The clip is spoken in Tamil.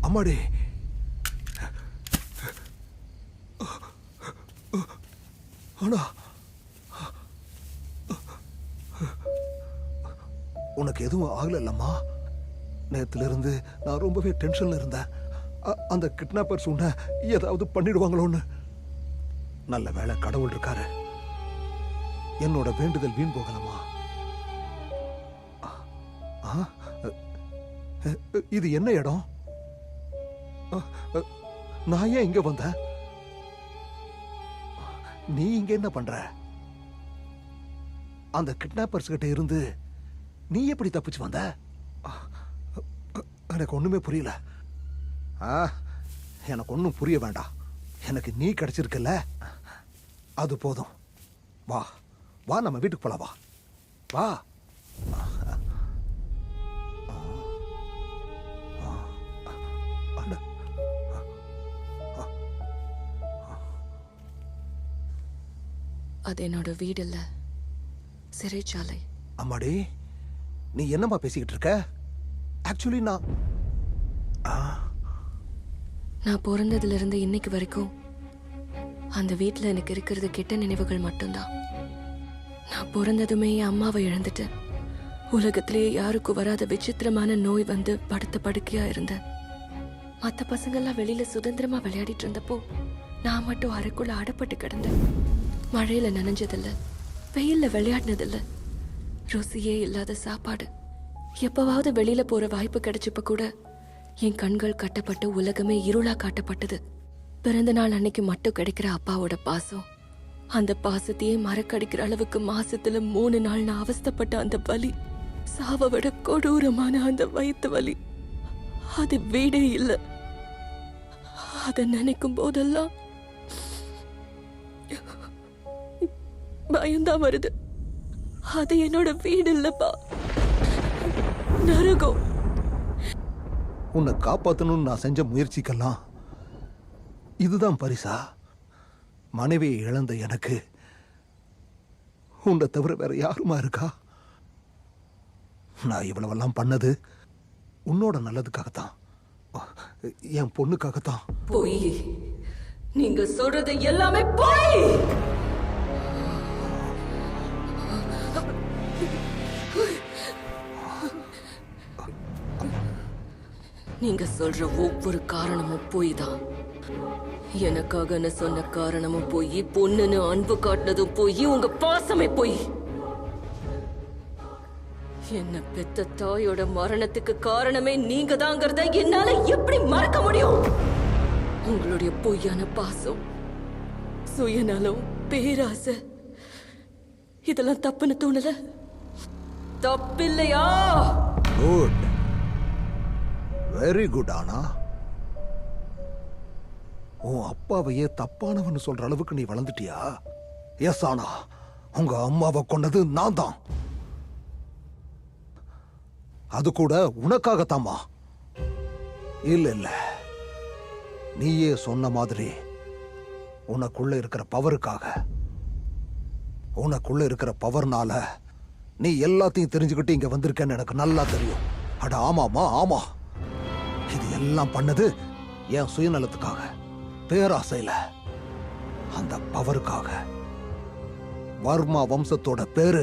அம்மாடி, ஆனா உனக்கு எதுவும் ஆகலம்மா? நேத்துல இருந்து நான் ரொம்பவே டென்ஷன்ல இருந்தேன். அந்த கிட்னாப்பர்ஸ் உன்னை ஏதாவது பண்ணிடுவாங்களோன்னு. நல்ல வேளை கடவுள் இருக்காரு. என்னோட வேண்டுதல் வீண் போகலமா. இது என்ன இடம்? நான் ஏன் இங்க வந்த? நீ இங்க என்ன பண்ற? அந்த கிட்னாப்பர்ஸ் கிட்ட இருந்து நீ எப்படி தப்பிச்சு வந்த? எனக்கு ஒண்ணுமே புரியல. எனக்கு ஒன்னும் புரிய வேண்டாம். எனக்கு நீ கிடைச்சிருக்கல, அது போதும். வா வா, நம்ம வீட்டுக்கு போலாம். வா வா. அது என்னோட வீடு இல்ல, சிறைச்சாலை. அம்மாடி, நீ என்னம்மா பேசிக்கிட்டு இருக்க? ஆக்சுவலி நான் பிறந்ததுல இருந்து இன்னைக்கு வரைக்கும் அந்த வீட்டுல எனக்கு இருக்கிறது கெட்ட நினைவுகள் மட்டும்தான். நான் பிறந்ததுமே என் அம்மாவை இழந்துட்டேன். உலகத்திலேயே யாருக்கும் வராத விசித்திரமான நோய் வந்து படுத்த படுக்கையா இருந்தேன். மற்ற பசங்கள்லாம் வெளியில சுதந்திரமா விளையாடிட்டு இருந்தப்போ நான் மட்டும் அறைக்குள்ள அடப்பட்டு கிடந்தேன். மழையில நனைஞ்சதில்ல, வெயில்ல விளையாடினதில்ல, ருசியே இல்லாத சாப்பாடு. எப்பவாவது வெளியில போற வாய்ப்பு கிடைச்சப்ப கூட என் கண்கள் கட்டப்பட்டு உலகமே இருளா காட்டப்பட்டது. பிறந்த நாள் அன்னைக்கு மட்டும் கிடைக்கிற அப்பாவோட பாசம், அந்த பாசத்தையே மறக்கடிக்கிற அளவுக்கு மாசத்துல 3 நாள் நான் அவஸ்தப்பட்ட அந்த வலி, சாவை விட கொடூரமான அந்த வயிற்று வலி, அது வீடே இல்லை. அதை நினைக்கும் போதெல்லாம் பயம்தான் வருது. அது என்னோட வீடு இல்லப்பா, நரகம். உன்னை காப்பாத்தணும்னு நான் செஞ்ச முயற்சிக்கெல்லாம் இதுதான் பரிசா? மனைவியை இழந்த எனக்கு உன்னை தவிர வேற யாருமா இருக்கா? நான் இவ்வளவெல்லாம் பண்ணது உன்னோட நல்லதுக்காகத்தான், என் பொண்ணுக்காகத்தான். போய் நீங்க சொல்றது எல்லாமே போய். நீங்க சொல்ற ஒவ்வொரு காரணமும் போய் தான். எனக்காக சொன்ன காரணமும் போய், பொண்ணுன்னு அன்பு காட்டினதும் போய், உங்க பாசமே போய். என்ன பெத்த தாயோட மரணத்துக்கு காரணமே நீங்க தாங்கிறத என்னால எப்படி மறக்க முடியும்? உங்களுடைய பொய்யான பாசம், சுயநலம், பேராசை, இதெல்லாம் தப்புன்னு தோணல? தப்பில்லையா? Good, very good. ஆனா உன் அப்பாவையே தப்பானவன்னு சொல்ற அளவுக்கு நீ வளர்ந்துட்டியா? எஸ், ஆனா உங்க அம்மாவை கொண்டது நான் தான். அது கூட உனக்காகத்தாமா. இல்ல இல்ல, நீயே சொன்ன மாதிரி உனக்குள்ள இருக்கிற பவருக்காக. உனக்குள்ள இருக்கிற பவர்னால நீ எல்லாத்தையும் தெரிஞ்சுக்கிட்டு இங்க வந்திருக்கேன்னு எனக்கு நல்லா தெரியும். அட ஆமாமா, ஆமா. இது எல்லாம் பண்ணது என் சுயநலத்துக்காக, பேராசையில, அந்த பவருக்காக. வர்மா வம்சத்தோட பேரு